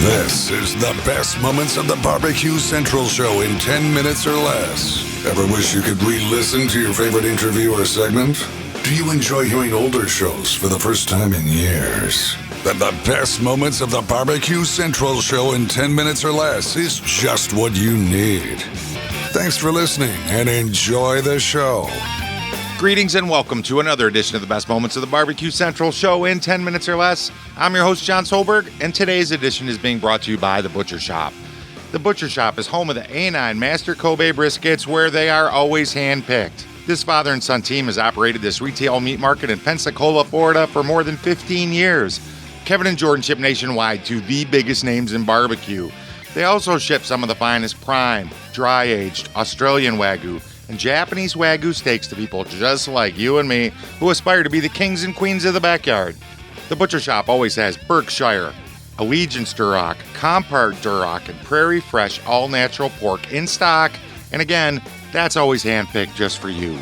This is the best moments of the BBQ Central Show in 10 minutes or less. Ever wish you could re-listen to your favorite interview or segment? Do you enjoy hearing older shows for the first time in years? Then the best moments of the BBQ Central Show in 10 minutes or less is just what you need. Thanks for listening and enjoy the show. Greetings and welcome to another edition of the best moments of the BBQ Central Show in 10 minutes or less. I'm your host, John Solberg, and today's edition is being brought to you by The Butcher Shop. The Butcher Shop is home of the A9 Master Kobe briskets, where they are always hand-picked. This father and son team has operated this retail meat market in Pensacola, Florida for more than 15 years. Kevin and Jordan ship nationwide to the biggest names in barbecue. They also ship some of the finest prime, dry-aged Australian Wagyu, and Japanese Wagyu steaks to people just like you and me who aspire to be the kings and queens of the backyard. The Butcher Shop always has Berkshire, Allegiance Duroc, Compart Duroc, and Prairie Fresh all-natural pork in stock, and again, that's always handpicked just for you.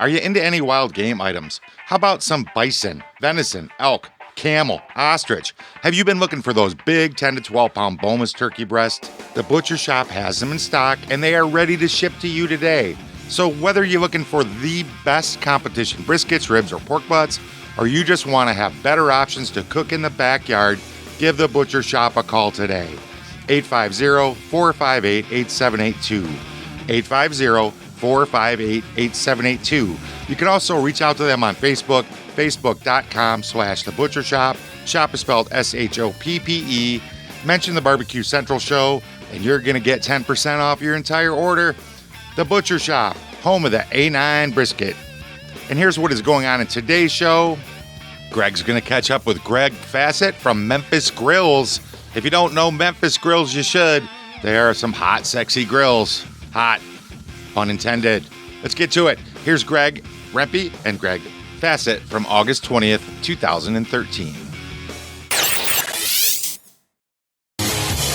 Are you into any wild game items? How about some bison, venison, elk, camel, ostrich? Have you been looking for those big 10 to 12 pound boneless turkey breasts? The Butcher Shop has them in stock and they are ready to ship to you today. So whether you're looking for the best competition briskets, ribs, or pork butts, or you just want to have better options to cook in the backyard, give the Butcher Shop a call today. 850-458-8782. 850-458-8782. You can also reach out to them on Facebook, facebook.com/The Butcher Shop. Shop is spelled SHOPPE. Mention the BBQ Central Show, and you're going to get 10% off your entire order. The Butcher Shop, home of the A9 brisket. And here's what is going on in today's show. Greg's going to catch up with Greg Fassett from Memphis Grills. If you don't know Memphis Grills, you should. They are some hot, sexy grills. Hot. Pun intended. Let's get to it. Here's Greg Rempe and Greg Fassett from August 20th, 2013.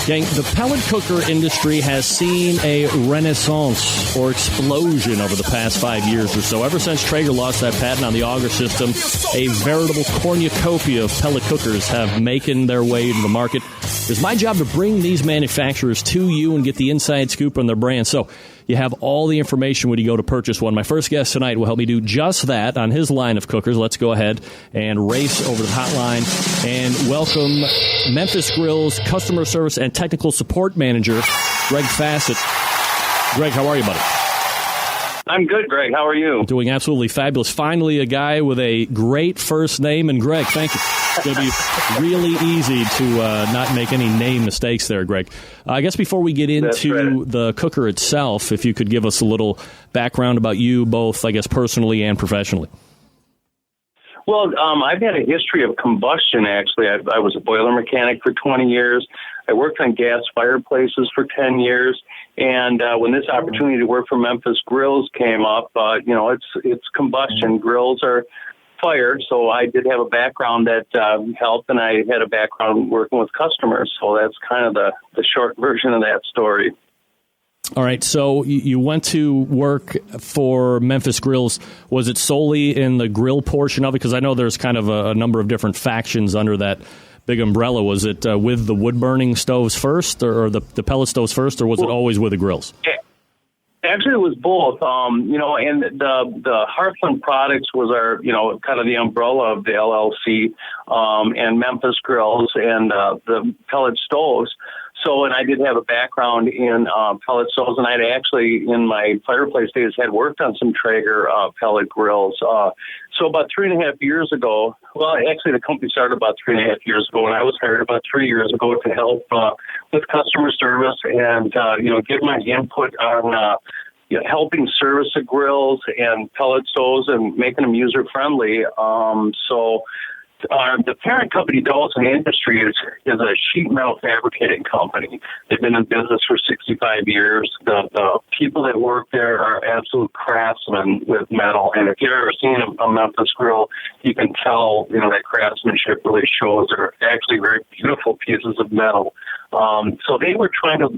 Gang, the pellet cooker industry has seen a renaissance or explosion over the past 5 years or so. Ever since Traeger lost that patent on the auger system, a veritable cornucopia of pellet cookers have making their way to the market. It's my job to bring these manufacturers to you and get the inside scoop on their brand. So you have all the information when you go to purchase one. My first guest tonight will help me do just that on his line of cookers. Let's go ahead and race over to the hotline and welcome Memphis Grills Customer Service and Technical Support Manager, Greg Fassett. Greg, how are you, buddy? I'm good, Greg. How are you? Doing absolutely fabulous. Finally, a guy with a great first name. And Greg, thank you. It's going to be really easy to not make any name mistakes there, Greg. I guess before we get into the cooker itself, if you could give us a little background about you, both, I guess, personally and professionally. Well, I've had a history of combustion, actually. I was a boiler mechanic for 20 years. I worked on gas fireplaces for 10 years. And when this opportunity to work for Memphis Grills came up, it's combustion. Grills are fire, so I did have a background that helped, and I had a background working with customers. So that's kind of the short version of that story. All right, so you went to work for Memphis Grills. Was it solely in the grill portion of it? Because I know there's kind of a number of different factions under that big umbrella. Was it with the wood-burning stoves first, or the pellet stoves first, or was it always with the grills? Actually, it was both. And the Hearthland Products was our, kind of the umbrella of the LLC, and Memphis Grills and the pellet stoves. So, and I did have a background in pellet stoves, and I'd actually, in my fireplace days, had worked on some Traeger pellet grills. So about 3.5 years ago, well, actually the company started about 3.5 years ago, and I was hired about 3 years ago to help with customer service and, give my input on helping service the grills and pellet stoves and making them user-friendly. The parent company, Dawson Industries, is a sheet metal fabricating company. They've been in business for 65 years. The people that work there are absolute craftsmen with metal. And if you've ever seen a Memphis grill, you can tell, that craftsmanship really shows. They're actually very beautiful pieces of metal. So they were trying to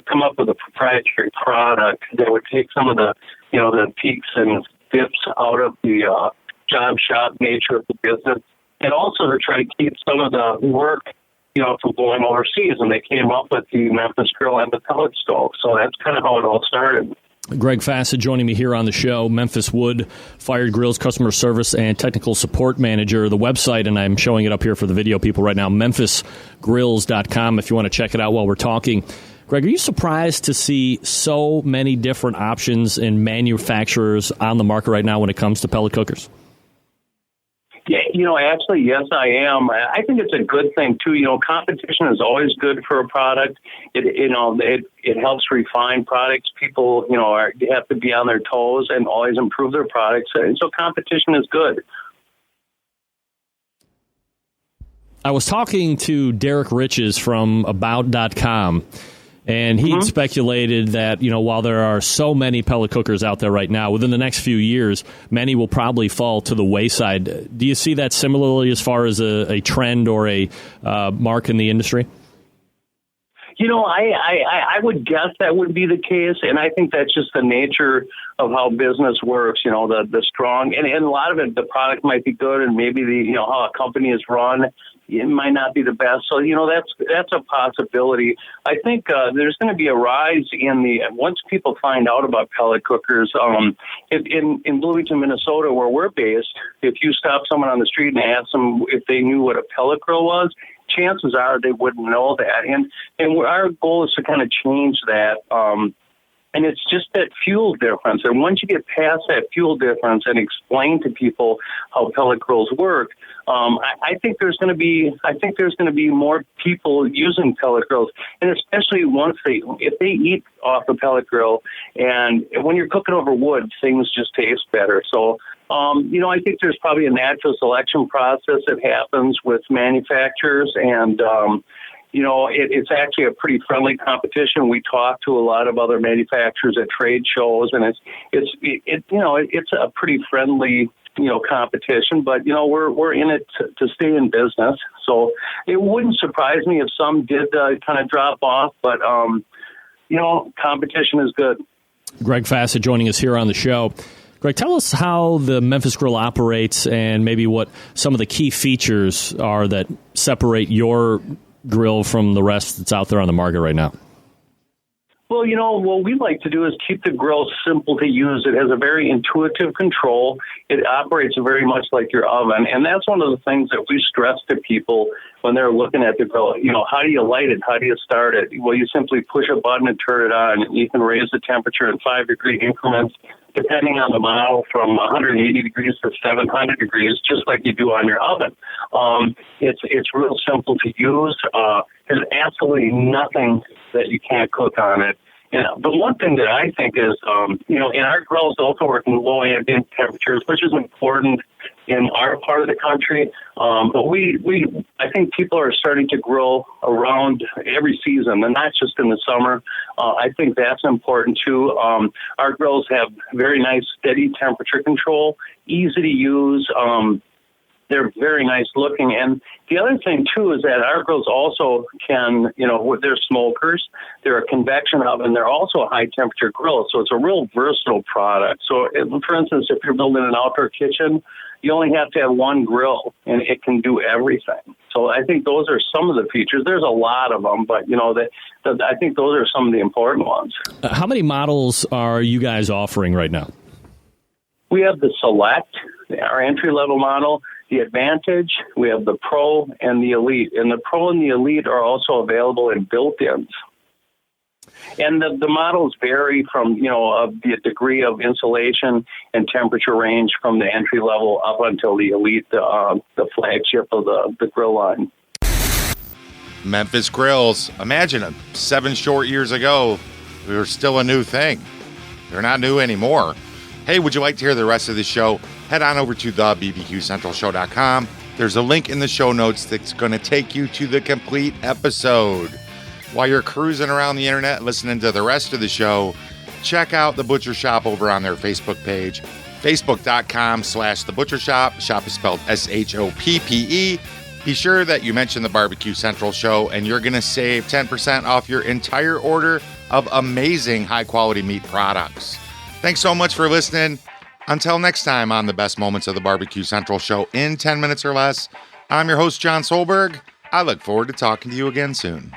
come up with a proprietary product that would take some of the, the peaks and dips out of the job shop nature of the business, and also to try to keep some of the work from going overseas, and they came up with the Memphis Grill and the pellet stove. So that's kind of how it all started. Greg Fassett joining me here on the show, Memphis Wood Fired Grills Customer Service and Technical Support Manager. The website, and I'm showing it up here for the video people right now, memphisgrills.com if you want to check it out while we're talking. Greg, are you surprised to see so many different options and manufacturers on the market right now when it comes to pellet cookers? Yeah, actually, yes, I am. I think it's a good thing too. Competition is always good for a product. It helps refine products. People, have to be on their toes and always improve their products. So competition is good. I was talking to Derek Riches from About.com. And he speculated that, while there are so many pellet cookers out there right now, within the next few years, many will probably fall to the wayside. Do you see that similarly as far as a trend or a mark in the industry? I would guess that would be the case, and I think that's just the nature of how business works. The strong, and a lot of it, the product might be good, and maybe how a company is run, it might not be the best. So that's a possibility. I think there's going to be a rise once people find out about pellet cookers. In Bloomington, Minnesota, where we're based, if you stop someone on the street and ask them if they knew what a pellet grill was, chances are they wouldn't know that. And our goal is to kind of change that. And it's just that fuel difference. And once you get past that fuel difference and explain to people how pellet grills work, I think there's going to be more people using pellet grills, and especially if they eat off a pellet grill, and when you're cooking over wood, things just taste better. So, I think there's probably a natural selection process that happens with manufacturers, and it's actually a pretty friendly competition. We talk to a lot of other manufacturers at trade shows, and it's a pretty friendly competition. But we're in it to stay in business. So it wouldn't surprise me if some did kind of drop off. But competition is good. Greg Fassett joining us here on the show. Greg, tell us how the Memphis Grill operates, and maybe what some of the key features are that separate your grill from the rest that's out there on the market right now. Well, what we like to do is keep the grill simple to use. It has a very intuitive control. It operates very much like your oven. And that's one of the things that we stress to people when they're looking at the grill. How do you light it? How do you start it? Well, you simply push a button and turn it on. You can raise the temperature in 5-degree increments, depending on the model, from 180 degrees to 700 degrees, just like you do on your oven. It's real simple to use. There's absolutely nothing that you can't cook on it. And the one thing that I think is, in our grills also work in low ambient temperatures, which is important in our part of the country. But I think people are starting to grill around every season, and not just in the summer. I think that's important too. Our grills have very nice steady temperature control, easy to use. They're very nice looking. And the other thing, too, is that our grills also can, they're smokers. They're a convection oven. They're also a high-temperature grill. So it's a real versatile product. So, for instance, if you're building an outdoor kitchen, you only have to have one grill, and it can do everything. So I think those are some of the features. There's a lot of them, but, I think those are some of the important ones. How many models are you guys offering right now? We have the Select, our entry-level model, the Advantage, we have the Pro, and the Elite. And the Pro and the Elite are also available in built-ins. And the models vary from, the degree of insulation and temperature range from the entry level up until the Elite, the flagship of the grill line. Memphis Grills. Imagine 7 short years ago, we were still a new thing. They're not new anymore. Hey, would you like to hear the rest of the show? Head on over to thebbqcentralshow.com. There's a link in the show notes that's going to take you to the complete episode. While you're cruising around the internet listening to the rest of the show, check out The Butcher Shop over on their Facebook page, facebook.com/thebutchershop. Shop is spelled SHOPPE. Be sure that you mention the Barbecue Central Show, and you're going to save 10% off your entire order of amazing high-quality meat products. Thanks so much for listening. Until next time on the best moments of the Barbecue Central Show in 10 minutes or less, I'm your host, John Solberg. I look forward to talking to you again soon.